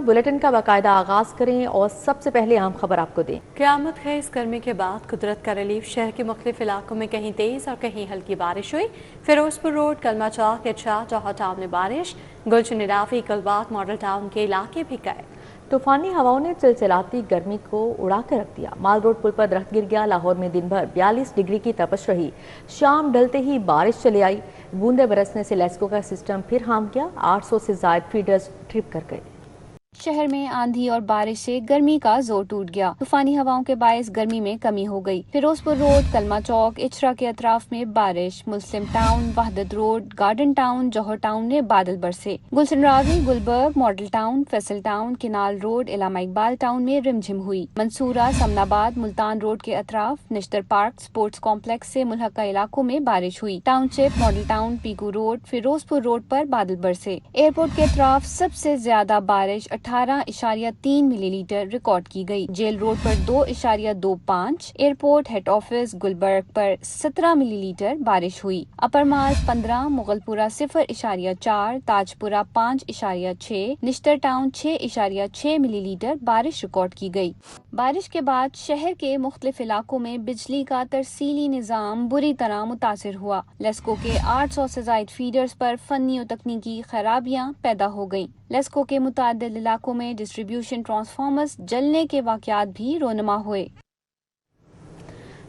Bulletin का बाकायदा आगाज करें और सबसे पहले अहम खबर आपको दें। क़यामत खेज़ गर्मी के बाद कुदरत का रिलीफ। शहर के मुख्तलिफ इलाकों में कहीं तेज़ और कहीं हल्की बारिश हुई। फिरोजपुर रोड, कलमा चौक, इटरा, जौहर टाउन में बारिश। गुलशन निराफी, कलबाग, मॉडल टाउन के इलाके भी गए। तूफानी हवाओं ने चिलचिलाती गर्मी को उड़ा कर रख दिया। माल रोड पुल पर दरख्त गिर गया। लाहौर में दिन भर 42 डिग्री की तपश रही। शाम ढलते ही बारिश चली आई। बूंदे बरसने से लेस्को का सिस्टम फिर हाम गया। 800 से ज्यादा फीडर्स ट्रिप कर गए। शहर में आंधी और बारिश से गर्मी का जोर टूट गया। तूफानी हवाओं के बायस गर्मी में कमी हो गई। फिरोजपुर रोड, कलमा चौक, इचरा के अतराफ में बारिश। Muslim Town, Wahdat Road, Garden Town, Johar Town में बादल बरसे। Gulshan Ravi, Gulberg, Model Town, Faisal Town, Canal Road, Allama Iqbal Town में रिमझिम हुई। मंसूरा, समनाबाद, मुल्तान रोड के अतराफ, निश्तर पार्क, स्पोर्ट्स कॉम्प्लेक्स से मुल्हका इलाकों में बारिश हुई। Township, Model Town, Peco Road, Ferozepur Road पर बादल बरसे। एयरपोर्ट के अतराफ सबसे ज्यादा बारिश 18.3 मिलीलीटर रिकॉर्ड की गई। जेल रोड पर 2.25, एयरपोर्ट हेड ऑफिस गुलबर्ग पर 17 मिलीलीटर बारिश हुई। अपर माल 15, मुगलपुरा 0.4, ताजपुरा 5.6, निश्तर टाउन 6.6 मिलीलीटर बारिश रिकॉर्ड की गई। बारिश के बाद शहर के मुख्तलिफ इलाकों में बिजली का तरसीली निज़ाम बुरी तरह मुतासिर हुआ। लेस्को के 800 से ज़ायद फीडर्स पर फनी और तकनीकी खराबियां पैदा हो गईं। लेस्को के मुतादिद इलाकों में डिस्ट्रीब्यूशन ट्रांसफार्मर्स जलने के वाक़यात भी रोनमा हुए।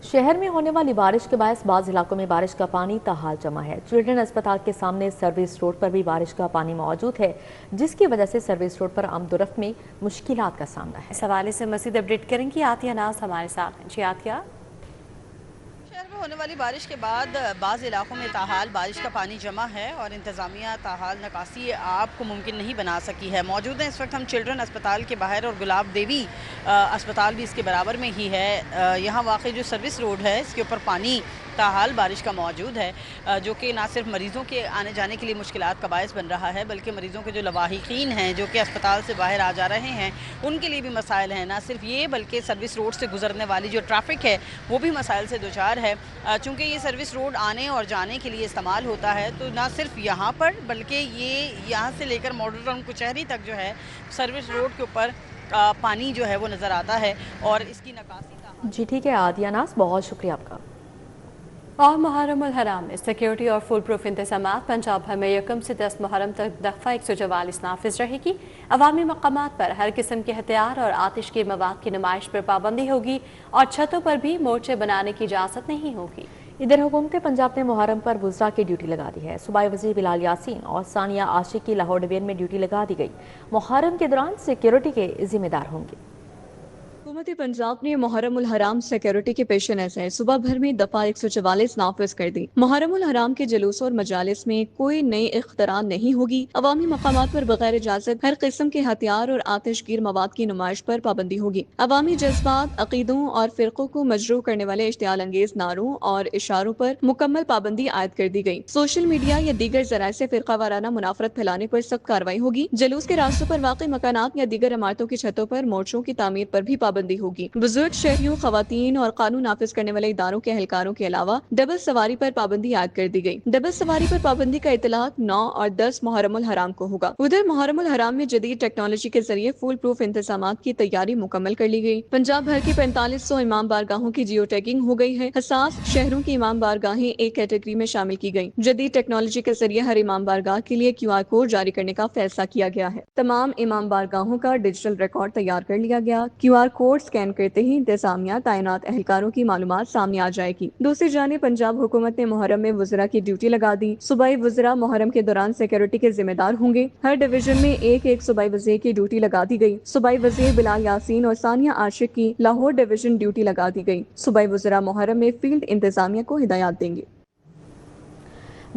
शहर में होने वाली बारिश के बायस बाज़ इलाकों में बारिश का पानी ताहाल जमा है। चिल्ड्रन अस्पताल के सामने सर्विस रोड पर भी बारिश का पानी मौजूद है, जिसकी वजह से सर्विस रोड पर आमदोरफ्त में मुश्किलात का सामना है। इस हवाले से मज़ीद अपडेट करेंगी आतिया नाज हमारे साथ हैं। जी आतिया। शहर में होने वाली बारिश के बाद बाज़ इलाकों में ताहाल बारिश का पानी जमा है और इंतज़ामिया ताहाल निकासी आपको मुमकिन नहीं बना सकी है। मौजूद है इस वक्त हम चिल्ड्रन अस्पताल के बाहर और गुलाब देवी अस्पताल भी इसके बराबर में ही है। यहाँ वाक़ई जो सर्विस रोड है इसके ऊपर पानी ताहाल बारिश का मौजूद है, जो कि ना सिर्फ मरीज़ों के आने जाने के लिए मुश्किलात का बायस बन रहा है, बल्कि मरीज़ों के जो लवाहिकीन हैं जो कि अस्पताल से बाहर आ जा रहे हैं उनके लिए भी मसाइल हैं। ना सिर्फ ये बल्कि सर्विस रोड से गुजरने वाली जो ट्रैफिक है वो भी मसाइल से दोचार है। चूँकि ये सर्विस रोड आने और जाने के लिए इस्तेमाल होता है, तो ना सिर्फ यहाँ पर बल्कि ये यहाँ से लेकर मॉडल टाउन कुचहरी तक जो है सर्विस रोड के ऊपर पानी जो है वो नज़र आता है और इसकी नकासी। जी ठीक है आदिया नाज, बहुत शुक्रिया आपका। और मुहर्रम उल हराम में सिक्योरिटी और फुल प्रूफ इंतजामात। पंजाब भर में 1 से 10 मुहर्रम तक दफ़ा 144 नाफिज रहेगी। अवामी मकामात पर हर किस्म के हथियार और आतिश के मवाद की नुमाइश पर पाबंदी होगी और छतों पर भी मोर्चे बनाने की इजाज़त नहीं होगी। इधर हुकूमत पंजाब ने मुहर्रम पर वुज़रा की ड्यूटी लगा दी है। सूबाई वज़ीर बिलाल यासीन और सानिया आशिक की लाहौर डिवीजन में ड्यूटी लगा दी गई। मुहर्रम के दौरान सिक्योरिटी के जिम्मेदार होंगे। हुकूमत पंजाब ने मुहर्रम उल हराम सिक्योरिटी के पेश नज़र सुबह भर में दफा 144 नाफिज कर दी। मुहर्रम उल हराम के जुलूस और मजालिस में कोई नई इख्तरा नहीं होगी। अवामी मकामात पर बगैर इजाजत हर किस्म के हथियार और आतिशगीर मवाद की नुमाइश पर पाबंदी होगी। अवामी जज्बात, अकीदों और फिरकों को मजरूह करने वाले इश्तियाल अंगेज नारों और इशारों पर मुकम्मल पाबंदी आयद कर दी गई। सोशल मीडिया या दीगर जराये से फिरका वाराना मुनाफरत फैलाने पर सख्त कार्रवाई होगी। जुलूस के रास्तों पर वाक़ई मकानात या दीगर इमारतों की छतों पर मोर्चों की तामीर पर भी पाबंदी होगी। बुजुर्ग, शहरियों, खवातीन और कानून नाफिज करने वाले इदारों के एहलकारों के अलावा डबल सवारी पर पाबंदी आयद कर दी गई। डबल सवारी पर पाबंदी का इतलाक 9 और 10 मुहर्रम उल हराम को होगा। उधर मुहर्रम उल हराम में जदीद टेक्नोलॉजी के जरिए फुल प्रूफ इंतजामात की तैयारी मुकम्मल कर ली गई। पंजाब भर की 4500 इमाम बारगाहों की जियो टैगिंग हो गई है। हसास शहरों की इमाम बारगाहें एक कैटेगरी में शामिल की गयी। जदीद टेक्नोलॉजी के जरिए हर इमाम बारगाह के लिए QR कोड जारी करने का फैसला किया गया है। तमाम इमाम बारगाहों का डिजिटल रिकॉर्ड तैयार कर लिया गया। QR कोड स्कैन करते ही इंतजामिया तैनात एहलकारों की मालूमात सामने आ जाएगी। दूसरी जानिब पंजाब हुकूमत ने मुहर्रम में वुज़रा की ड्यूटी लगा दी। सूबाई वुज़रा मुहर्रम के दौरान सिक्योरिटी के जिम्मेदार होंगे। हर डिवीजन में एक सूबाई वज़ीर की ड्यूटी लगा दी गई। सूबाई वज़ीर बिलाल यासीन और सानिया आशिक की लाहौर डिवीजन ड्यूटी लगा दी गई। सूबाई वुज़रा मुहर्रम में फील्ड इंतजामिया को हिदायत देंगे।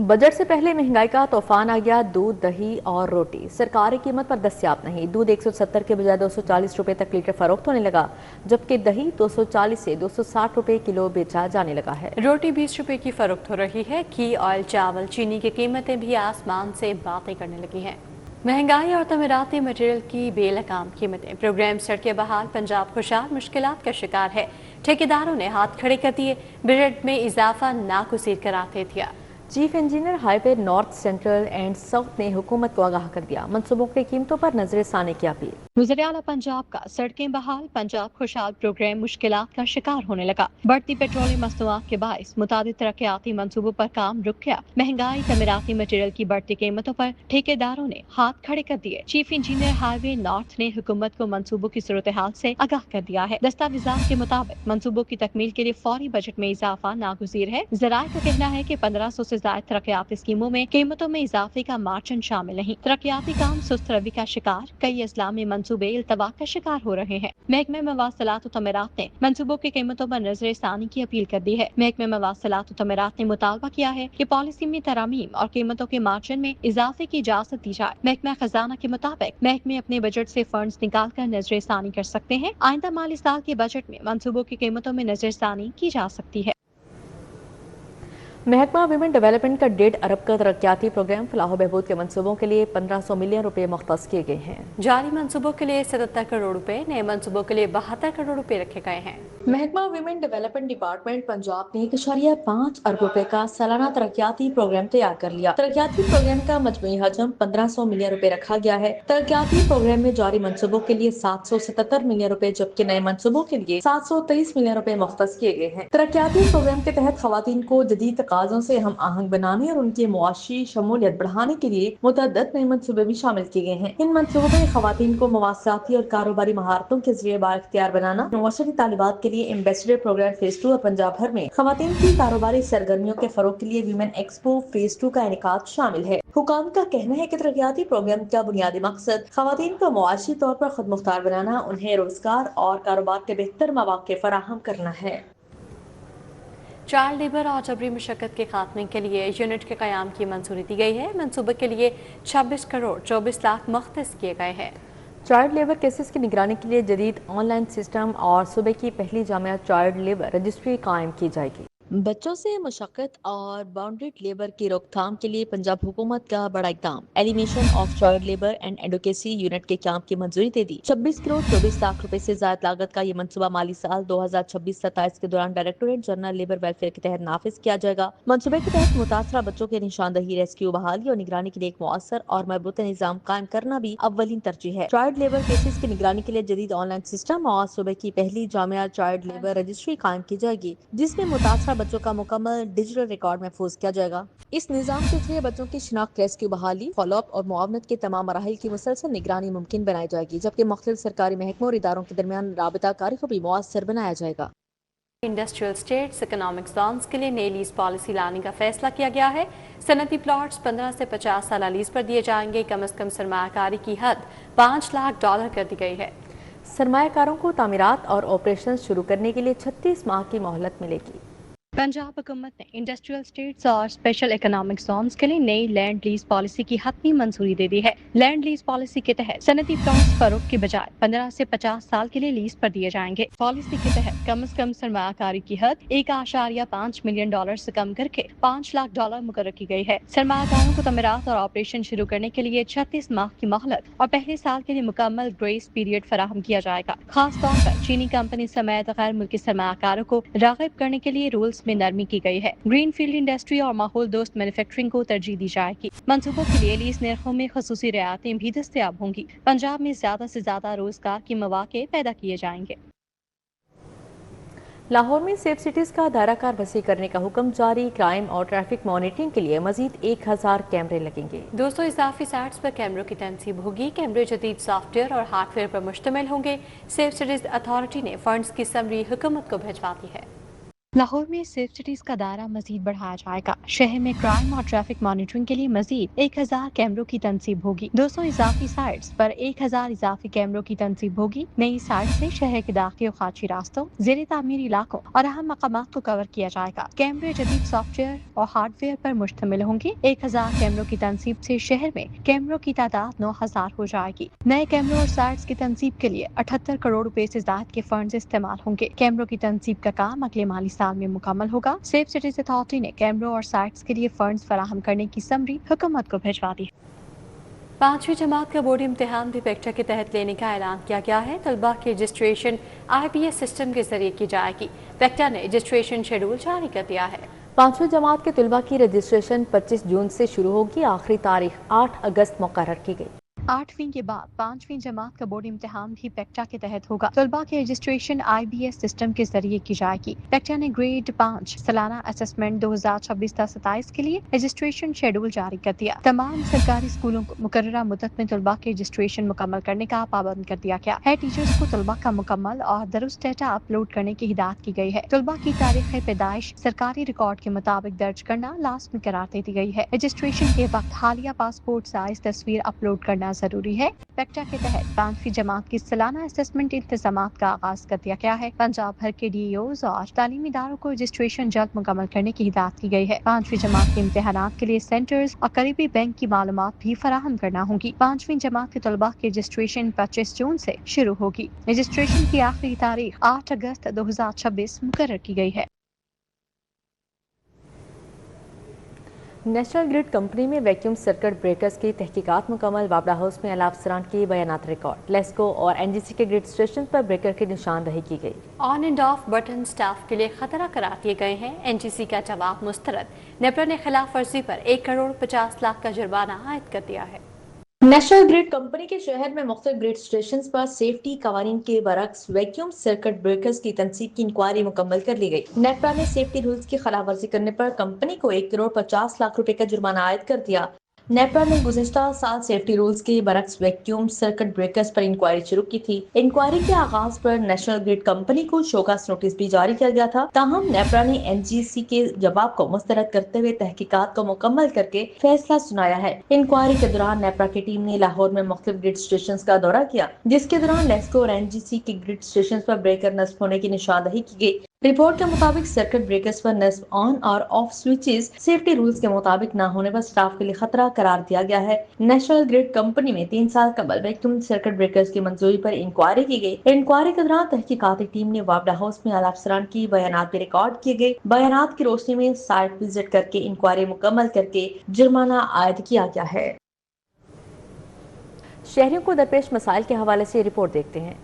बजट से पहले महंगाई का तूफान आ गया। दूध, दही और रोटी सरकारी कीमत पर दस्तयाब नहीं। दूध 170 के बजाय 240 रुपए तक लीटर फरोख्त होने लगा, जबकि दही 240 से 260 रुपए किलो बेचा जाने लगा है। रोटी 20 रुपए की फरोख्त हो रही है। घी, ऑयल, चावल, चीनी की कीमतें भी आसमान से बातें करने लगी हैं। महंगाई और तमीराती मटेरियल की बेलगाम कीमतें। प्रोग्राम सड़कें बहाल, पंजाब खुशहाल मुश्किलात का शिकार है। ठेकेदारों ने हाथ खड़े कर दिए। बजट में इजाफा नागुज़ीर करार दे दिया। Chief engineer highway north, central and south ने हुकूमत को आगाह कर दिया। मंसूबों की कीमतों पर नजर षानी की अपील। वज़ीर आला पंजाब का सड़कें बहाल, पंजाब खुशहाल प्रोग्राम मुश्किलात का शिकार होने लगा। बढ़ती पेट्रोलियम मसनूआत के बायस मुतादिद तरक्याती मंसूबों पर काम रुक गया। महंगाई, तमीराती मटेरियल की बढ़ती कीमतों पर ठेकेदारों ने हाथ खड़े कर दिए। चीफ इंजीनियर हाईवे नॉर्थ ने हुकूमत को मंसूबों की सूरत हाल से आगाह कर दिया है। दस्तावेजात के मुताबिक मंसूबों की तकमील के लिए फौरी बजट में इजाफा नागुज़ीर है। ज़राए का कहना है कि 1500 से ज्यादा तरक्याती स्कीमों में कीमतों में इजाफे का मार्जिन शामिल नहीं। तरक्याती काम सुस्त रवि का शिकार, कई अजला में मंसूबे इल्तवा का शिकार हो रहे हैं। महकमे मवासलात और तमीरात ने मंसूबों की कीमतों पर नजर षानी की अपील कर दी है। महकमे मवासलात और तमीरात ने मुतालबा किया है कि पॉलिसी में तरामीम और कीमतों के मार्जिन में इजाफे की इजाजत दी जाए। महकमा खजाना के मुताबिक महकमे अपने बजट से फंड्स निकाल कर नजर षानी कर सकते हैं। आइंदा माली साल के बजट में मंसूबों की कीमतों में नजर षानी की जा सकती है। महकमा विमेन डेवलपमेंट का 1.5 अरब का तरक्याती प्रोग्राम फलाह बहबूद के मंसूबों के लिए 1500 मिलियन रुपए मुख्तस किए गए हैं। जारी मंसूबों के लिए 77 करोड़ रुपए, नए मंसूबों के लिए 72 करोड़ रुपए रखे गए हैं। महकमा विमेन डेवलपमेंट डिपार्टमेंट पंजाब ने 1.5 अरब रुपए का सालाना तरक्याती प्रोग्राम तैयार कर लिया। तरक्याती प्रोग्राम का मजमूई हजम 1500 मिलियन रुपए रखा गया है। तरक्याती प्रोग्राम में जारी मंसूबों के लिए 777 मिलियन रुपए, जबकि नए मंसूबों के लिए 723 मिलियन रुपए मुख्तस किए गए हैं। तरक्याती प्रोग्राम के तहत खवातीन को जदीद तकाज़ों से हम आहंग बनाने और उनकी मुआशी शमूलियत बढ़ाने के लिए मुतअद्दिद नए मंसूबे भी शामिल किए गए हैं। इन मंसूबों में खवातीन को मवासलाती और कारोबारी महारतों के जरिए बाइख्तियार बनाना, नौशरी तालिबात के लिए एम्बेसडर प्रोग्राम फेज 2 और पंजाब भर में खवातीन की कारोबारी सरगर्मियों के फरोग के लिए वीमेन एक्सपो फेज 2 का इनेकाद शामिल है। हुकाम का कहना है कि तरक्याती प्रोग्राम का बुनियादी मकसद खवातीन को मुआशी तौर पर खुद मुख्तार बनाना, उन्हें रोजगार और कारोबार के बेहतर मौके फराहम करना है। चाइल्ड लेबर और जबरी मुशक्कत के खात्मे के लिए यूनिट के क़याम की मंजूरी दी गई है। मंसूबे के लिए 26 करोड़ 24 लाख मुख्तस किए गए हैं। चाइल्ड लेबर केसेस की निगरानी के लिए जदीद ऑनलाइन सिस्टम और सूबे की पहली जामिया चाइल्ड लेबर रजिस्ट्री कायम की जाएगी। बच्चों से मुशक्कत और बाउंड्रीड लेबर की रोकथाम के लिए पंजाब हुकूमत का बड़ा इकदाम, elimination of child labour and advocacy unit के काम की मंजूरी दे दी। 26 करोड़ 24 लाख रुपए से ज्यादा लागत का ये मंसूबा माली साल 2026-27 के दौरान डायरेक्टोरेट जनरल लेबर वेलफेयर के तहत नाफिज किया जाएगा। मंसूबे के तहत मुतासरा बच्चों के निशानदही, रेस्क्यू, बहाली और निगरानी के लिए एक मुअस्सर और मजबूत निज़ाम कायम करना भी अव्वलीन तरजीह है। चाइल्ड लेबर केसेस की निगरानी के लिए जदीद ऑनलाइन सिस्टम और सूबे की पहली जामिया चाइल्ड लेबर रजिस्ट्री कायम की जाएगी, जिसमें मुतासरा बच्चों का मुकम्मल डिजिटल रिकॉर्ड महफूज किया जाएगा। इस निज़ाम के जरिए बच्चों की शिनाख्त, रेस्क्यू, बहाली, फॉलोअप और मुआवनत के तमाम मराहिल की मुसलसल निगरानी मुमकिन बनाई जाएगी, जबकि मुख्तलिफ सरकारी महकमों और इदारों के दरमियान राबिता कारी को भी मुअस्सर बनाया जाएगा। इंडस्ट्रियल स्टेट्स इकोनॉमिक जोन्स के लिए नई लीज पॉलिसी लाने का फैसला किया गया है। सनती प्लॉट्स 15 से 50 साल लीज पर दिए जाएंगे। कम अज कम सरमायाकारी की हद $5 लाख कर दी गई है। सरमायाकारों को तामीरात और ऑपरेशन शुरू करने के लिए 36 माह की मोहलत मिलेगी। पंजाब हुकूमत ने इंडस्ट्रियल स्टेट्स और स्पेशल इकोनॉमिक जोन्स के लिए नई लैंड लीज पॉलिसी की हतमी मंजूरी दे दी है। लैंड लीज पॉलिसी के तहत सनती प्लॉट्स फरोख्त की बजाय 15 से 50 साल के लिए लीज पर दिए जाएंगे। पॉलिसी के तहत कम से कम सरमायाकारी की हद $1.5 मिलियन से कम करके $5 लाख मुकर्रर की गई है। सरमायाकारों को तमीरात और ऑपरेशन शुरू करने के लिए 36 माह की मोहलत और पहले साल के लिए मुकम्मल ग्रेस पीरियड फराहम किया जाएगा। खास तौर पर चीनी कंपनी समेत गैर मुल्की सरमायाकारों को राग़िब करने के लिए रूल्स में नरमी की गई है। ग्रीन फील्ड इंडस्ट्री और माहौल दोस्त मैन्युफैक्चरिंग को तरजीह दी जाएगी। मंसूबों के लिए लीज निर्खों में खसूसी रियायतें भी दस्तयाब होंगी। पंजाब में ज्यादा से ज्यादा रोजगार के मौके पैदा किए जाएंगे। लाहौर में सेफ सिटीज का दायराकार वसी करने का हुक्म जारी। क्राइम और ट्रैफिक मॉनिटरिंग के लिए मजीद 1000 कैमरे लगेंगे। 200 इजाफी साइट्स पर कैमरों की तनसीब होगी। कैमरे जदीद सॉफ्टवेयर और हार्डवेयर पर मुश्तमिल होंगे। सेफ सिटीज अथॉरिटी ने फंड्स की समरी हुकूमत को भिजवा दी है। लाहौर में सेफ सिटीज का दायरा मजीद बढ़ाया जाएगा। शहर में क्राइम और ट्रैफिक मॉनिटरिंग के लिए मजीद 1000 कैमरों की तनसीब होगी। 200 इजाफी साइट्स पर 1000 इजाफी कैमरों की तनसीब होगी। नई साइट से शहर के दाखिली और खाची रास्तों, जेर तामीर इलाकों और अहम मकामात को कवर किया जाएगा। कैमरे जदीद सॉफ्टवेयर और हार्डवेयर पर मुश्तमिल होंगे। 1000 कैमरों की तनसीब से शहर में कैमरों की तादाद 9000 हो जाएगी। नए कैमरों और साइट्स की तनसीब के लिए 78 करोड़ रुपए से ज्यादा के फंड इस्तेमाल होंगे। कैमरों की तनसीब का काम अगले माली साल में मुकम्मल होगा। सेफ सिटीज अथॉरिटी ने कैमरों और साइट्स के लिए फंड्स फराहम करने की समरी हुकूमत को भिजवा दी। 5वीं जमात का बोर्ड इम्तिहान भी पेक्टा के तहत लेने का ऐलान किया गया है। तलबा की रजिस्ट्रेशन IPS सिस्टम के जरिए की जाएगी। पेक्टा ने रजिस्ट्रेशन शेड्यूल जारी कर दिया है। पांचवीं जमात के तलबा की रजिस्ट्रेशन 25 जून से शुरू होगी। आखिरी तारीख 8 अगस्त मुकर्रर की गई। 8वीं के बाद 5वीं जमात का बोर्ड इम्तिहान भी पेक्टा के तहत होगा। तलबा की रजिस्ट्रेशन IBS सिस्टम के जरिए की जाएगी। पेक्टा ने ग्रेड 5 सालाना असेसमेंट 2026-27 के लिए रजिस्ट्रेशन शेड्यूल जारी कर दिया। तमाम सरकारी स्कूलों को मुकर्ररा मुद्दत में तलबा की रजिस्ट्रेशन मुकम्मल करने का पाबंद कर दिया गया है। टीचर्स को तलबा का मुकम्मल और दुरुस्त डेटा अपलोड करने की हिदायत की गई है। तलबा की तारीख पैदाइश सरकारी रिकॉर्ड के मुताबिक दर्ज करना लाजमी करार दे दी गई है। रजिस्ट्रेशन के वक्त हालिया पासपोर्ट साइज तस्वीर अपलोड करना जरूरी है। पेक्टा के तहत 5वीं जमात की सालाना असेसमेंट इंतजामात का आगाज कर दिया गया है। पंजाब भर के DEOs और तालीमी इदारों को रजिस्ट्रेशन जल्द मुकम्मल करने की हिदायत की गई है। 5वीं जमात के इम्तिहानात के लिए सेंटर्स और करीबी बैंक की मालूमात भी फराहम करना होगी। 5वीं जमात के तलबा की रजिस्ट्रेशन 25 जून से शुरू होगी। रजिस्ट्रेशन की आखिरी तारीख 8 अगस्त 2026 मुकर्रर की गई है। नेशनल ग्रिड कंपनी में वैक्यूम सर्किट ब्रेकर्स की तहकीकात मुकम्मल। वाबड़ा हाउस में अला अफसरान की बयानात रिकॉर्ड। लेस्को और NGC के ग्रिड स्टेशन पर ब्रेकर की निशानदही की गई। On end off button staff के लिए खतरा करार दिए गए हैं। NGC का जवाब मुस्तरद। नेपरा ने खिलाफ वर्जी पर 1 करोड़ 50 लाख का जुर्माना आयद कर दिया है। नेशनल ग्रिड कंपनी के शहर में मुख्तलिफ ग्रिड स्टेशन पर सेफ्टी कवानीन के बरक्स वैक्यूम सर्किट ब्रेकर्स की तनसीब की इंक्वायरी मुकम्मल कर ली गई। नेपरा ने सेफ्टी रूल्स की खिलाफ वर्जी करने पर कंपनी को 1 करोड़ 50 लाख रुपए का जुर्माना आयद कर दिया। नेपरा ने गुज़िश्ता साल सेफ्टी रूल्स के बरक्स वैक्यूम सर्किट ब्रेकर्स पर इंक्वायरी शुरू की थी। इंक्वायरी के आगाज पर नेशनल ग्रिड कंपनी को शोकास नोटिस भी जारी किया गया था। ताहम नेपरा ने NGC के जवाब को मुस्तरद करते हुए तहकीकात को मुकम्मल करके फैसला सुनाया है। इंक्वायरी के दौरान नेपरा की टीम ने लाहौर में मुख्तलिफ ग्रिड स्टेशन का दौरा किया, जिसके दौरान लेस्को और NGC के ग्रिड स्टेशन पर ब्रेकर नस्ब होने की निशानदही की गई। रिपोर्ट के मुताबिक सर्किट ब्रेकर्स पर नस्ब ऑन और ऑफ स्विचेस सेफ्टी रूल्स के मुताबिक न होने पर स्टाफ के लिए खतरा करार दिया गया है। नेशनल ग्रिड कंपनी में 3 साल कबल वैक्यूम सर्किट ब्रेकर्स की मंजूरी पर इंक्वायरी की गई। इंक्वायरी के दौरान तहकीकाती टीम ने वाबड़ा हाउस में आला अफसरान की बयानात भी रिकॉर्ड किए गए। बयानात की रोशनी में साइट विजिट करके इंक्वायरी मुकम्मल करके जुर्माना आयद किया गया है। शहरियों को दरपेश मसाइल के हवाले से रिपोर्ट देखते हैं।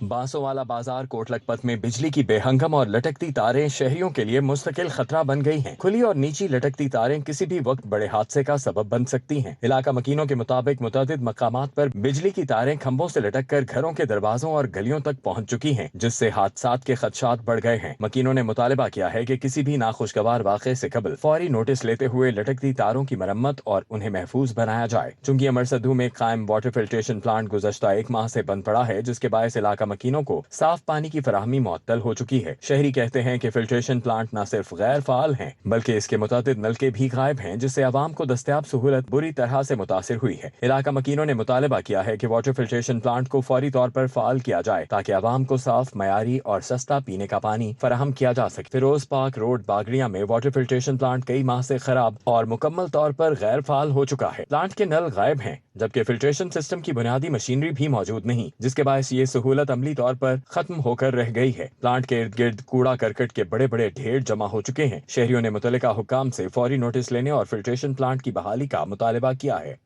बांसोवाला बाजार कोट लखपत में बिजली की बेहंगम और लटकती तारें शहरियों के लिए मुस्तकिल खतरा बन गई हैं। खुली और नीची लटकती तारें किसी भी वक्त बड़े हादसे का सबब बन सकती हैं। इलाका मकीनों के मुताबिक मुतअद्दिद मकामात पर बिजली की तारें खंभों से लटक कर घरों के दरवाजों और गलियों तक पहुंच चुकी हैं, जिससे हादसात के खदशात बढ़ गए हैं। मकीनों ने मुतालबा किया है कि किसी भी नाखुशगवार वाक़े से कबल फौरी नोटिस लेते हुए लटकती तारों की मरम्मत और उन्हें महफूज बनाया जाए। चूंकि अमरसद्दू में कायम वाटर फिल्ट्रेशन प्लांट गुज़श्ता 1 माह से बंद पड़ा है, जिसके बायस इलाका मकीनों को साफ पानी की फराहमी मुअत्तल हो चुकी है। शहरी कहते हैं कि फिल्ट्रेशन प्लांट न सिर्फ गैर फाल हैं, बल्कि इसके मुतादिद नलके भी गायब हैं, जिससे आवाम को दस्तयाब सहूलत बुरी तरह से मुतासिर हुई है। इलाका मकीनों ने मुतालबा किया है कि वाटर फिल्ट्रेशन प्लांट को फौरी तौर पर फाल किया जाए, ताकि आवाम को साफ, मयारी और सस्ता पीने का पानी फराहम किया जा सके। फिरोज पार्क रोड बागड़िया में वाटर फिल्ट्रेशन प्लांट कई माह से खराब और मुकम्मल तौर पर गैर फाल हो चुका है। प्लांट के नल गायब हैं, जबकि फिल्ट्रेशन सिस्टम की बुनियादी मशीनरी भी मौजूद नहीं, जिसके बायस ये सहूलत अमली तौर पर खत्म होकर रह गई है। प्लांट के इर्द गिर्द कूड़ा करकट के बड़े बड़े ढेर जमा हो चुके हैं। शहरियों ने मुतल्लिका हुक्काम से फौरी नोटिस लेने और फिल्ट्रेशन प्लांट की बहाली का मुतालबा किया है।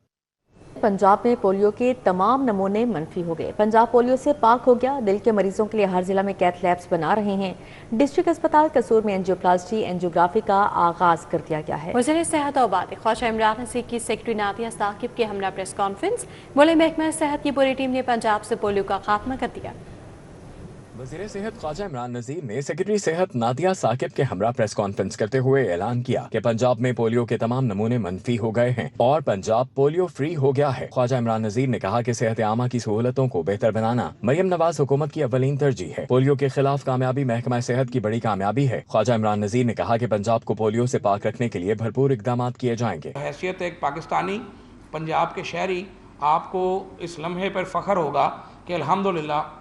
पंजाब में पोलियो के तमाम नमूने मनफी हो गए। पंजाब पोलियो से पाक हो गया। दिल के मरीजों के लिए हर जिला में कैथ लैब्स बना रहे हैं। डिस्ट्रिक्ट अस्पताल कसूर में एंजियोप्लास्टी एंजियोग्राफी का आगाज कर दिया गया है। वज़ीर सेहत और आबादी ख्वाजा इमरान नज़ीर की सेक्रेटरी नादिया साकिब के हमरा प्रेस कॉन्फ्रेंस। बोले महकमा सेहत की पूरी टीम ने पंजाब से पोलियो का खात्मा कर दिया। वज़ीर सेहत ख्वाजा इमरान नज़ीर ने सेक्रेटरी सेहत नादिया साकिब के हमरा प्रेस कॉन्फ्रेंस करते हुए ऐलान किया कि पंजाब में पोलियो के तमाम नमूने मनफी हो गए हैं और पंजाब पोलियो फ्री हो गया है। ख्वाजा इमरान नज़ीर ने कहा कि सेहत आमा की सहूलतों को बेहतर बनाना मरियम नवाज हुकूमत की अव्वलीन तरजीह है। पोलियो के खिलाफ कामयाबी महकमा सेहत की बड़ी कामयाबी है। ख्वाजा इमरान नज़ीर ने कहा कि पंजाब को पोलियो से पाक रखने के लिए भरपूर इकदाम किए जाएंगे। हैसियत एक पाकिस्तानी पंजाब के शहरी आपको इस लम्हे पर फख्र होगा कि अल्हम्दुलिल्लाह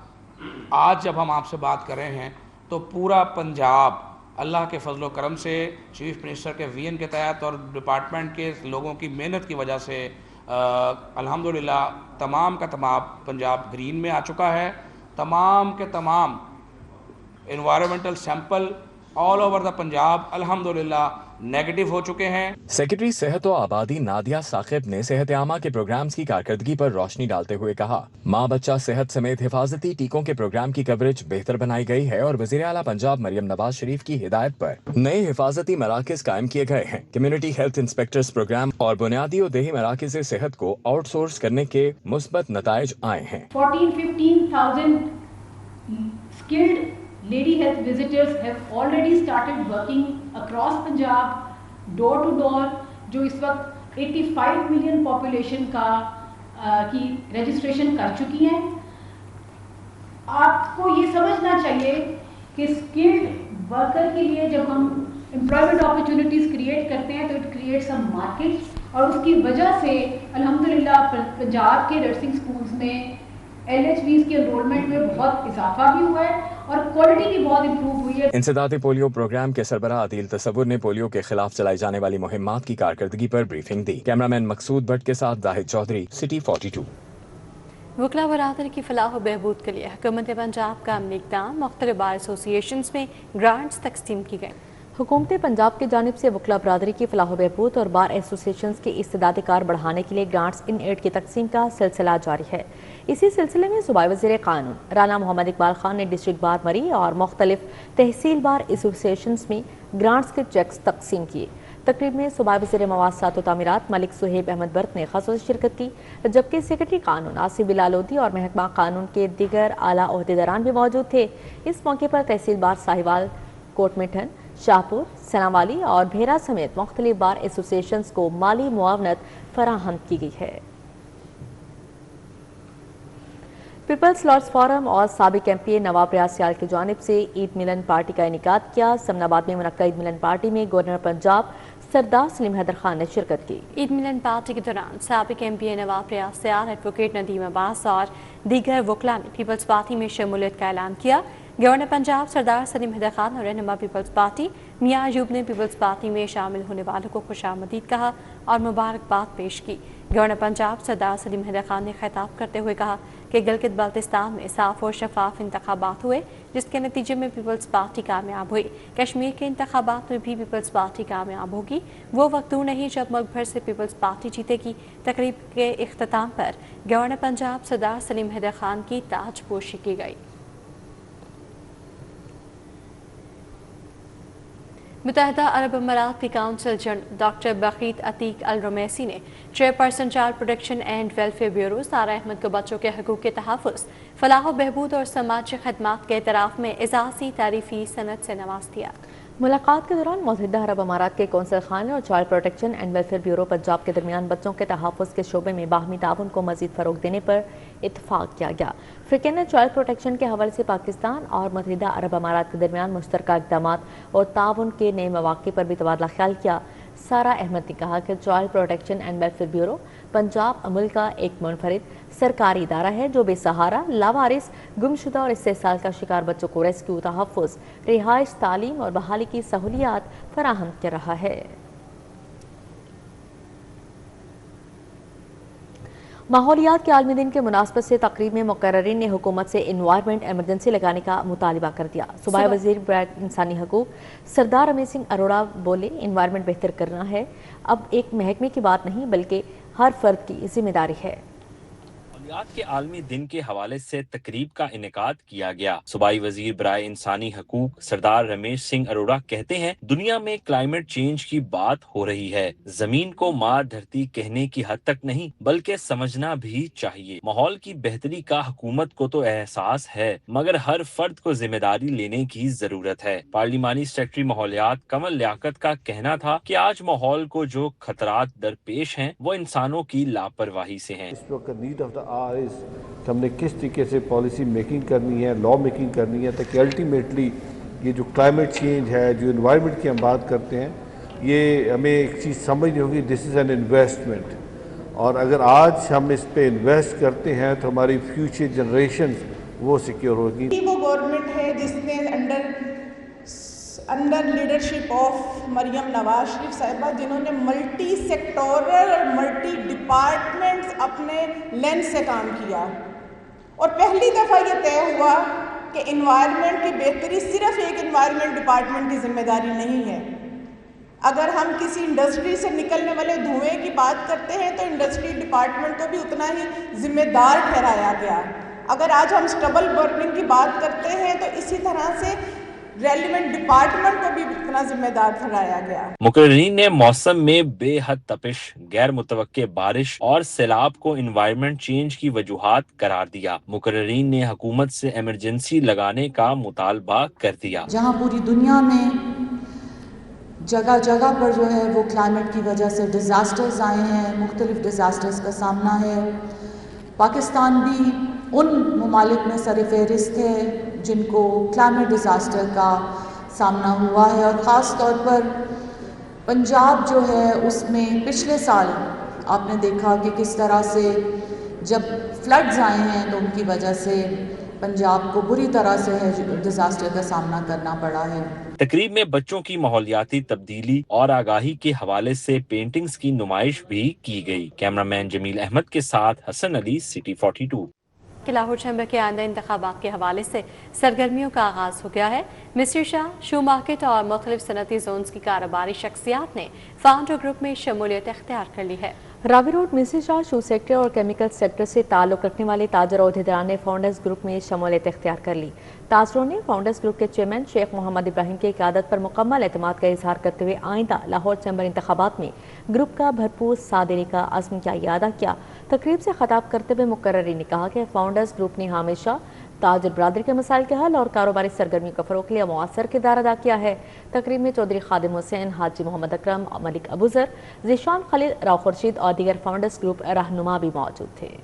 आज जब हम आपसे बात कर रहे हैं तो पूरा पंजाब अल्लाह के फजल करम से चीफ मिनिस्टर के विजन के तहत और डिपार्टमेंट के लोगों की मेहनत की वजह से अल्हम्दुलिल्लाह तमाम का तमाम पंजाब ग्रीन में आ चुका है। तमाम के तमाम environmental sample all over the Punjab अल्हम्दुलिल्लाह नेगेटिव हो चुके हैं। सेक्रेटरी सेहत और आबादी नादिया साकिब ने सेहत आमा के प्रोग्राम्स की कारकर्दगी पर रोशनी डालते हुए कहा, माँ बच्चा सेहत समेत हिफाजती टीकों के प्रोग्राम की कवरेज बेहतर बनाई गई है और वज़ीर आला पंजाब मरियम नवाज शरीफ की हिदायत पर नए हिफाजती मराकज कायम किए गए हैं। कम्युनिटी हेल्थ इंस्पेक्टर्स प्रोग्राम और बुनियादी और देही मराकज सेहत को आउटसोर्स करने के मुस्बत नताइज आए हैं। 14-15,000 skilled lady health visitors have already started working across Punjab, door to door, जो इस वक्त 85 मिलियन पॉपुलेशन की रजिस्ट्रेशन कर चुकी हैं। आपको ये समझना चाहिए कि स्किल्ड वर्कर के लिए जब हम एम्प्लॉयमेंट अपॉर्चुनिटीज़ क्रिएट करते हैं तो इट क्रिएट्स अ मार्केट, और उसकी वजह से अल्हम्दुलिल्लाह पंजाब के नर्सिंग स्कूल्स में LHVs के एनरोलमेंट में बहुत इजाफा भी हुआ है और क्वालिटी भी बहुत इम्प्रूव हुई है। इंसदादी पोलियो प्रोग्राम के सरबराह आदिल तसव्वुर ने पोलियो के खिलाफ चलाई जाने वाली मुहिम्मात की कारकर्दगी पर ब्रीफिंग दी। कैमरामैन मकसूद भट्ट के साथ जाहिद चौधरी, सिटी 42। वकला बरादरी की फलाह व बहबूद के लिए हुकूमत पंजाब का अमली इक़दाम, मुख्तलिफ बार एसोसिएशंस में ग्रांट्स तकसीम की गई। हुकूमत पंजाब की जानिब से वकला बरादरी की फलाह बहबूद और बार एसोसिएशन की इस्तेदाद कार बढ़ाने के लिए ग्रांट्स इन एड की तकसीम का सिलसिला जारी है। इसी सिलसिले में सूबाई वज़ीर कानून राना मोहम्मद इकबाल खान ने डिस्ट्रिक्ट बार मरी और मुख्तलिफ तहसील बार एसोसिएशन में ग्रांट्स के चेक्स तकसीम किए। तकरीब में सूबाई वज़ीर मवासात व तामीरात मलिक सुहेब अहमद बर्क ने खास शिरकत की, जबकि सेक्रेटरी कानून आसिफ बिलालोदी और महकमा कानून के दीगर आला ओहदेदारान भी मौजूद थे। इस मौके पर तहसील बार साहिवाल, कोटमिठन, शाहपुर, सनावाली और भेरा समेत मुख्तलिफ बार एसोसिएशन को माली मुआवनत फराहम की गई है। पीपल्स लॉर्ड्स फोरम और साबिक MP नवाब रियाज सियाल की जानिब से ईद मिलन पार्टी का इनेकाद किया। समनाबाद में मुनक्का ईद मिलन पार्टी में गवर्नर पंजाब सरदार सलीम हैदर खान ने शिरकत की। ईद मिलन पार्टी के दौरान साबिक MP नवाब रियाज सियाल, एडवोकेट नदीम अब्बास और दीगर वकला ने पीपल्स पार्टी में शमूलियत का ऐलान किया। गवर्नर पंजाब सरदार सलीम हैदर खान और रहनुमा पीपल्स पार्टी मियां अयूब ने पीपल्स पार्टी में शामिल होने वालों को खुशामदीद कहा और मुबारकबाद पेश की। गवर्नर पंजाब सरदार सलीम हैदर खान ने खिताब करते हुए कहा कि गिलगित बल्तिस्तान में साफ और शफाफ इंतखाबात हुए, जिसके नतीजे में पीपल्स पार्टी कामयाब हुई। कश्मीर के इंतखाबात में भी पीपल्स पार्टी कामयाब होगी। वो वक्त दूर नहीं जब मुल्क भर से पीपल्स पार्टी जीतेगी। तकरीब के इख्तिताम पर गवर्नर पंजाब सरदार सलीम हैदर खान की ताजपोशी की गई। मुत्तहिदा अरब अमारात की काउंसिल जनरल डॉक्टर बकीत अतीक अल रमैसी ने chairperson child protection and welfare bureau सारा अहमद को बच्चों के हकूक़ के तहफ़्फ़ुज़, फलाह बहबूद और समाजी खदमात के एतराफ़ में एजाज़ी तारीफ़ी सनद से नवाज दिया। मुलाकात के दौरान मुत्तहिदा अरब अमारात के कौंसल खाने और child protection and welfare bureau Punjab के दरमियान बच्चों के तहफ़्फ़ुज़ के शोबे में बाहमी ताउन को मज़ीद फ़रोग़ देने पर इत्तफ़ाक़ किया गया। फ़िक्र ने चाइल्ड प्रोटेक्शन के हवाले से पाकिस्तान और मुत्तहिदा अरब अमारात के दरमियान मुश्तरका इक़दामात और ताउन के नए मौक़े पर भी तबादला ख्याल किया। सारा अहमद ने कहा कि child protection and welfare bureau Punjab मुल्क का एक मुनफरिद सरकारी इदारा है जो बेसहारा, लावारिस, गुमशुदा और इस्तेहसाल का शिकार बच्चों को रेस्क्यू, तहफ़्फ़ुज़, रिहाइश, तालीम और बहाली की सहूलियात फराहम कर रहा है। माहौलियात के आलमी दिन के मुनासबत से तकरीब में मुकर्ररीन ने हुकूमत से इन्वायरमेंट एमरजेंसी लगाने का मुतालिबा कर दिया। सूबाई वज़ीर बराए इंसानी हकूक़ सरदार रमेश सिंह अरोड़ा बोले, इन्वायरमेंट बेहतर करना है अब एक महकमे की बात नहीं बल्कि हर फर्द की जिम्मेदारी है। माहौलियात के आलमी दिन के हवाले से तकरीब का इनेकाद किया गया। सूबाई वजीर बराए इंसानी हकूक सरदार रमेश सिंह अरोड़ा कहते हैं, दुनिया में क्लाइमेट चेंज की बात हो रही है। जमीन को माँ धरती कहने की हद तक नहीं बल्कि समझना भी चाहिए। माहौल की बेहतरी का हुकूमत को तो एहसास है मगर हर फर्द को जिम्मेदारी लेने की जरूरत है। पार्लिमानी सेक्रेटरी माहौलियात कमल लियाकत का कहना था कि आज माहौल को जो खतरात दरपेश हैं वो इंसानों की लापरवाही से हैं। हमने किस तरीके से पॉलिसी मेकिंग करनी है, लॉ मेकिंग करनी है ताकि अल्टीमेटली ये जो क्लाइमेट चेंज है, जो एनवायरनमेंट की हम बात करते हैं, ये हमें एक चीज़ समझनी होगी, दिस इज़ एन इन्वेस्टमेंट। और अगर आज हम इस पे इन्वेस्ट करते हैं तो हमारी फ्यूचर जनरेशन वो सिक्योर होगी। वो गवर्नमेंट है जिसने under leadership of Maryam Nawaz Sharif साहिबा, जिन्होंने मल्टी सेक्टोरल और मल्टी डिपार्टमेंट्स अपने लेंस से काम किया और पहली दफ़ा ये तय हुआ कि इन्वायरमेंट की बेहतरी सिर्फ एक इन्वायरमेंट डिपार्टमेंट की जिम्मेदारी नहीं है, اگر ہم کسی انڈسٹری سے نکلنے والے دھوئیں کی بات کرتے ہیں تو انڈسٹری ڈپارٹمنٹ کو بھی اتنا ہی ذمہ دار ٹھہرایا گیا. اگر آج ہم اسٹبل برننگ کی بات کرتے ہیں تو اسی طرح سے ریلیونٹ ڈپارٹمنٹ کو بھی اتنا ذمہ دار ٹھہرایا گیا. مقررین نے موسم میں بے حد تپش، غیر متوقع بارش اور سیلاب کو انوائرمنٹ چینج کی وجوہات قرار دیا. مقررین نے حکومت سے ایمرجنسی لگانے کا مطالبہ کر دیا. جہاں پوری دنیا میں جگہ جگہ پر جو ہے وہ کلائمیٹ کی وجہ سے ڈیزاسٹرز آئے ہیں، مختلف ڈیزاسٹرز کا سامنا ہے. پاکستان بھی ان ممالک میں سر فہرست ہے جن کو کلائمیٹ ڈیزاسٹر کا سامنا ہوا ہے، اور خاص طور پر پنجاب جو ہے اس میں پچھلے سال آپ نے دیکھا کہ کس طرح سے جب فلڈز آئے ہیں تو ان کی وجہ سے پنجاب کو بری طرح سے ڈیزاسٹر کا سامنا کرنا پڑا ہے. تقریب میں بچوں کی ماحولیاتی تبدیلی اور آگاہی کے حوالے سے پینٹنگز کی نمائش بھی کی گئی. کیمرہ مین جمیل احمد کے ساتھ حسن علی، سٹی 42. لاہور چیمبر کے آئندہ انتخابات کے حوالے سے سرگرمیوں کا آغاز ہو گیا ہے. مسٹر شاہ، شو مارکیٹ اور مختلف صنعتی زونز کی کاروباری شخصیات نے فاؤنڈر گروپ میں شمولیت اختیار کر لی ہے. راوی روڈ مسٹر شاہ شو سیکٹر اور کیمیکل سیکٹر سے تعلق رکھنے والے تاجر عہدیداران نے فاؤنڈرز گروپ میں شمولیت اختیار کر لی. تاجروں نے فاؤنڈرز گروپ کے چیئرمین شیخ محمد ابراہیم کی قیادت پر مکمل اعتماد کا اظہار کرتے ہوئے آئندہ لاہور چیمبر انتخابات میں گروپ کا بھرپور ساتھ دینے کا عزم کا اعادہ کیا. تقریب سے خطاب کرتے ہوئے مقررین نے کہا کہ فاؤنڈرز گروپ نے ہمیشہ تاجر برادری کے مسائل کے حل اور کاروباری سرگرمیوں کا فروغ کے لیے مؤثر کردار ادا کیا ہے. تقریب میں چودھری خادم حسین، حاجی محمد اکرم، ملک ابوذر، ذیشان خلیل، راؤ خورشید اور دیگر فاؤنڈرز گروپ رہنما بھی موجود تھے.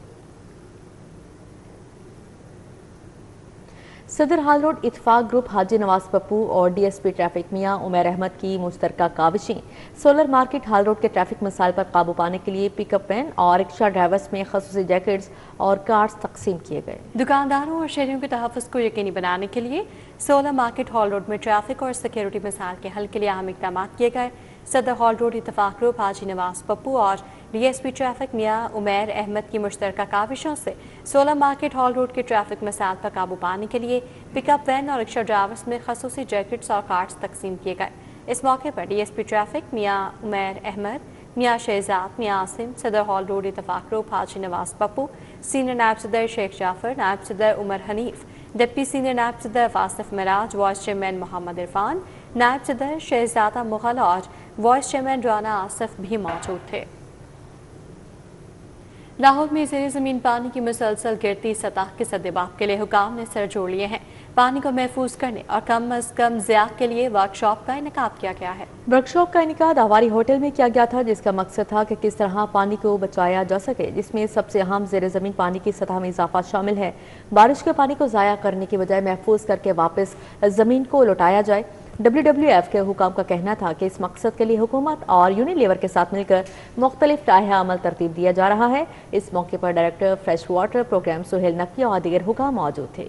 صدر ہال روڈ اتفاق گروپ حاجی نواز پپو اور ڈی ایس پی ٹریفک میاں عمیر احمد کی مشترکہ کاوشیں سولر مارکیٹ ہال روڈ کے ٹریفک مسائل پر قابو پانے کے لیے پک اپ وین اور رکشہ ڈرائیورز میں خصوصی جیکٹس اور کارڈز تقسیم کیے گئے. دکانداروں اور شہریوں کے تحفظ کو یقینی بنانے کے لیے سولر مارکیٹ ہال روڈ میں ٹریفک اور سیکیورٹی مسائل کے حل کے لیے اہم اقدامات کیے گئے. صدر ہال روڈ اتفاق گروپ حاجی نواز پپو اور ڈی ایس پی ٹریفک میاں عمیر احمد کی مشترکہ کاوشوں سے سولر مارکیٹ ہال روڈ کے ٹریفک مسائل پر قابو پانے کے لیے پک اپ وین اور رکشہ ڈرائیورز میں خصوصی جیکٹس اور کارڈز تقسیم کیے گئے. اس موقع پر ڈی ایس پی ٹریفک میاں عمیر احمد، میاں شہزاد، میاں عاصم، صدر ہال روڈ اتفاق گروپ حاجی نواز پپو، سینئر نائب صدر شیخ جعفر، نائب صدر عمر حنیف، ڈپٹی سینئر نائب صدر واصف مراج، وائس چیئرمین محمد عرفان، نائب صدر شہزادہ مغل اور وائس چیئرمین رانا آصف بھی موجود تھے. لاہور میں زیر زمین پانی کی مسلسل گرتی سطح کے سدباب کے لیے حکام نے سر جوڑ لیے ہیں. پانی کو محفوظ کرنے اور کم از کم ضیاع کے لیے ورکشاپ کا انعقاد کیا گیا ہے. ورکشاپ کا انعقاد آواری ہوٹل میں کیا گیا تھا، جس کا مقصد تھا کہ کس طرح پانی کو بچایا جا سکے، جس میں سب سے اہم زیر زمین پانی کی سطح میں اضافہ شامل ہے. بارش کے پانی کو ضائع کرنے کی بجائے محفوظ کر کے واپس زمین کو لوٹایا جائے. WWF کے حکام کا کہنا تھا کہ اس مقصد کے لیے حکومت اور یونیلیور کے ساتھ مل کر مختلف لائحہ عمل ترتیب دیا جا رہا ہے. اس موقع پر director fresh water programme Sohail Naqvi اور دیگر حکام موجود تھے.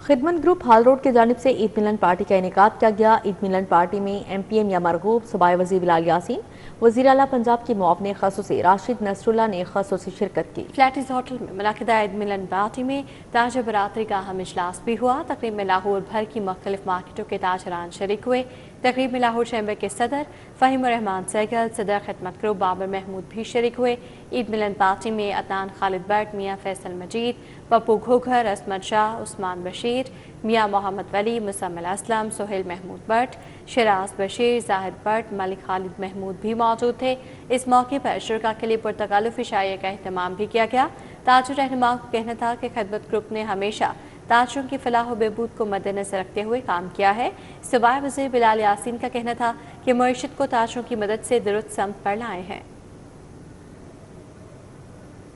خدمت گروپ ہال روڈ کی جانب سے عید ملن پارٹی کا انعقاد کیا گیا. عید ملن پارٹی میں ایم یا مرغوب، صوبائی وزیر بلال یاسین، وزیر اعلیٰ پنجاب کی معاون خصوصی راشد نصر اللہ نے خصوصی شرکت کی. فلیٹز ہوٹل میں منعقدہ عید ملن پارٹی میں تاجر برادری کا اہم اجلاس بھی ہوا. تقریب میں لاہور بھر کی مختلف مارکیٹوں کے تاجران شریک ہوئے. تقریب میں لاہور چیمبر کے صدر فہیم الرحمان سیگل، صدر خدمت گروپ بابر محمود بھی شریک ہوئے. عید ملن پارٹی میں عدنان خالد بٹ، میاں فیصل مجید، پپو گھوگھر، عصمت شاہ، عثمان بشیر، میاں محمد ولی، مسمل اسلم، سہیل محمود بٹ، شراز بشیر، زاہد بٹ، ملک خالد محمود بھی موجود تھے. اس موقع پر شرکا کے لیے پرتکلف عشائیہ کا اہتمام بھی کیا گیا. تاجر رہنما کا کہنا تھا کہ خدمت گروپ نے ہمیشہ تاجروں کی فلاح و بہبود کو مد نظر رکھتے ہوئے کام کیا ہے. صوبائی وزیر بلال یاسین کا کہنا تھا کہ معیشت کو تاجروں کی مدد سے درست سمت پر لائے ہیں.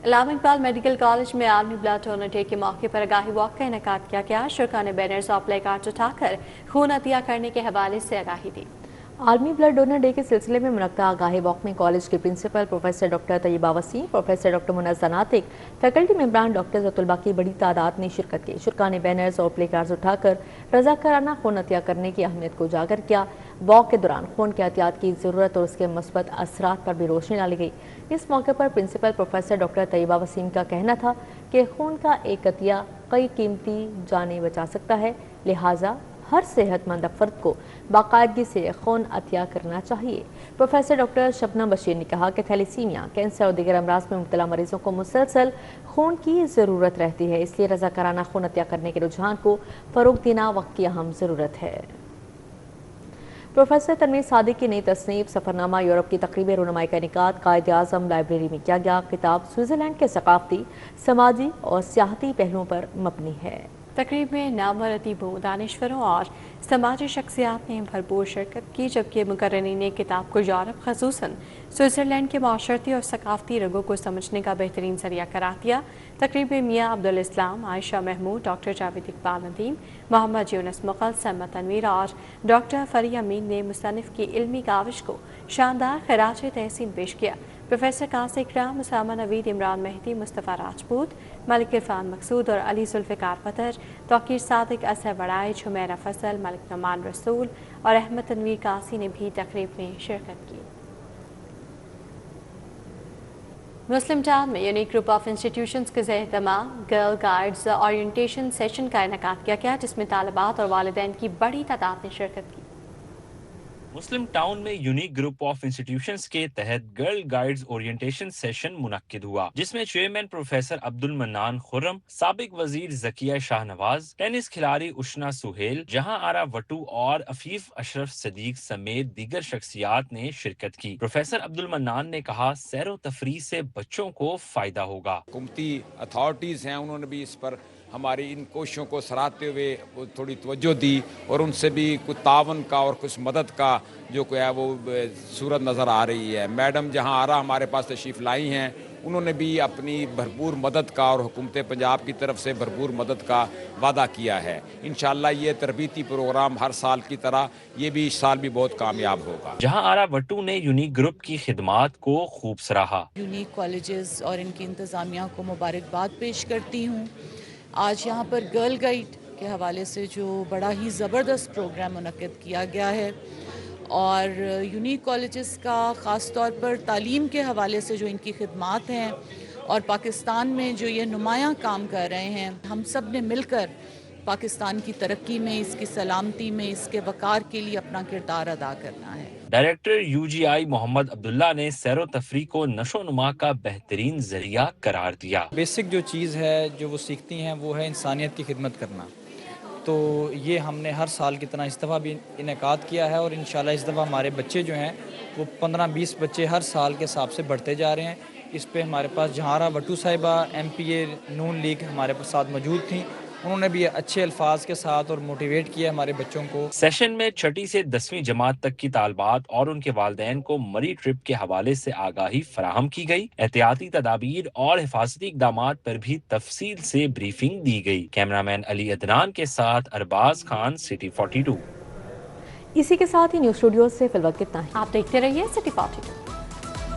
علامہ اقبال میڈیکل کالج میں عالمی بلڈ ڈونر ڈے کے موقع پر آگاہی واک کا انعقاد کیا گیا. شرکا نے بینرز اور پلے کارڈز اٹھا کر خون عطیہ کرنے کے حوالے سے آگاہی دی. عالمی بلڈ ڈونر ڈے کے سلسلے میں منعقدہ آگاہی واک میں کالج کے پرنسپل پروفیسر ڈاکٹر طیبہ وسیم، پروفیسر ڈاکٹر منزہ ناطق، فیکلٹی ممبران، ڈاکٹرز اور طلباء کی بڑی تعداد نے شرکت کی. شرکا نے بینرز اور پلے کارڈز اٹھا کر رضاکارانہ خون عطیہ کرنے کی اہمیت کو اجاگر کیا. واک کے دوران خون کے احتیاط کی ضرورت اور اس کے مثبت اثرات پر بھی روشنی ڈالی گئی. اس موقع پر پرنسپل پروفیسر ڈاکٹر طیبہ وسیم کا کہنا تھا کہ خون کا ایک عطیہ कई कीमती जानें बचा सकता है। लिहाजा हर सेहतमंद फर्द को बाकायदगी से खून अतिया करना चाहिए। प्रोफेसर डॉक्टर शबनम बशीर ने कहा कि थैलेसीमिया, कैंसर और दीगर अमराज में मुब्तला मरीजों को मुसलसल खून की ज़रूरत रहती है, इसलिए रज़ाकाराना खून अतिया करने के रुझान को फ़रोग़ देना वक्त की अहम ज़रूरत है। प्रोफेसर तनवीर सादिक की नई तसनीफ सफ़रनामा यूरोप की तकरीबी रुनुमाई का इनेकाद कायद आज़म लाइब्रेरी में किया गया। किताब स्विट्ज़रलैंड के सकाफ़ती, समाजी और सियाहती पहलुओं पर मबनी है। तकरीब में नामवर अदीबों, दानिश्वरों और समाजी शख्सियात ने भरपूर शिरकत की, जबकि मुकर्ररीन ने किताब को यूरोप ख़ुसूसन स्विट्ज़रलैंड के माशरती और सकाफ़ती रंगों को समझने का बेहतरीन ज़रिया करार दिया। तकरीब में मियाँ अब्दुल इस्लाम, आयशा महमूद, डॉक्टर जावेद इकबाल नदीम, मोहम्मद यूनुस मुग़ल, सैयद तनवीर और डॉक्टर फ़री अमीन ने मुसन्निफ़ की इल्मी काविश को शानदार खिराज तहसीन पेश किया। प्रोफेसर कासिम इकराम, उसामा नवीद, इमरान मेहदी, मुस्तफ़ा राजपूत, मलिक इरफान मकसूद और अली जुल्फ़िकार पतर, तौकीर सादिक, असर वड़ाई, झुमैरा फजल, मलिक नमान रसूल और अहमद तनवीर कासी ने भी तकरीब में शिरकत की। मुस्लिम टाउन में यूनिक ग्रुप ऑफ इंस्टीट्यूशंस के ज़ेर-ए-एहतमाम गर्ल गाइड्स ओरिएंटेशन सेशन का इनेकाद किया गया, जिसमें तालिबात और वालिदैन की बड़ी तादाद ने शिरकत की। मुस्लिम टाउन में यूनिक ग्रुप ऑफ इंस्टीट्यूशंस के तहत गर्ल गाइड्स ओरिएंटेशन सेशन मुनक्किद हुआ, जिसमें chairman professor Abdul mannan Khurram, साबिक वजीर ज़किया शाहनवाज, टेनिस खिलाड़ी उशना सुहेल, जहां आरा वटू और अफीफ अशरफ सदीक समेत दीगर शख्सियात ने शिरकत की। प्रोफेसर अब्दुल मन्नान ने कहा, सैरो तफरीह से बच्चों को फायदा होगा। हुकूमती अथॉरिटीज़ हैं, उन्होंने भी इस पर हमारी इन कोशिशों को सराहते हुए थोड़ी तवज्जो दी और उनसे भी कुछ तावन का और कुछ मदद का जो कोई है वो सूरत नज़र आ रही है। मैडम जहां आरा हमारे पास तशरीफ़ लाई हैं, उन्होंने भी अपनी भरपूर मदद का और हुकूमत पंजाब की तरफ से भरपूर मदद का वादा किया है। इंशाअल्लाह ये तरबीती प्रोग्राम हर साल की तरह ये भी इस साल भी बहुत कामयाब होगा। जहां आरा वट्टू ने यूनिक ग्रुप की खिदमात को खूब सराहा। यूनिक कॉलेजेस और इनकी इंतज़ामिया को मुबारकबाद पेश करती हूँ। आज यहाँ पर गर्ल गाइड के हवाले से जो बड़ा ही ज़बरदस्त प्रोग्राम मुनक्किद किया गया है और यूनिक कॉलेजेस का ख़ास तौर पर तालीम के हवाले से जो इनकी खिदमात हैं और पाकिस्तान में जो ये नुमायाँ काम कर रहे हैं, हम सब ने मिलकर पाकिस्तान की तरक्की में, इसकी सलामती में, इसके वक़ार के लिए अपना किरदार अदा करना है। डायरेक्टर यूजीआई मोहम्मद अब्दुल्ला ने सैरो तफरीह को नशो नुमा का बेहतरीन जरिया करार दिया। बेसिक जो चीज़ है जो वो सीखती हैं वो है इंसानियत की खिदमत करना। तो ये हमने हर साल की तरह इस दफ़ा भी इनेकाद किया है और इंशाल्लाह इस दफ़ा हमारे बच्चे जो हैं वो 15-20 बच्चे हर साल के हिसाब से बढ़ते जा रहे हैं। इस पे हमारे पास जहारा वट्टू साहिबा MPA नून लीग हमारे साथ मौजूद थी, उन्होंने भी अच्छे अल्फाज के साथ और मोटिवेट किया हमारे बच्चों को। सेशन में 6ठी से 10वीं जमात तक की तालबात और उनके वालिदैन को मरी ट्रिप के हवाले से आगाही फराहम की गई। एहतियाती तदाबीर और हिफाजती इक़दामात पर भी तफसील से ब्रीफिंग दी गई। कैमरामैन अली अदनान के साथ अरबाज खान, सिटी 42। इसी के साथ ही न्यूज़ स्टूडियो से फिलहाल कितना है। आप देखते रहिए सिटी 42।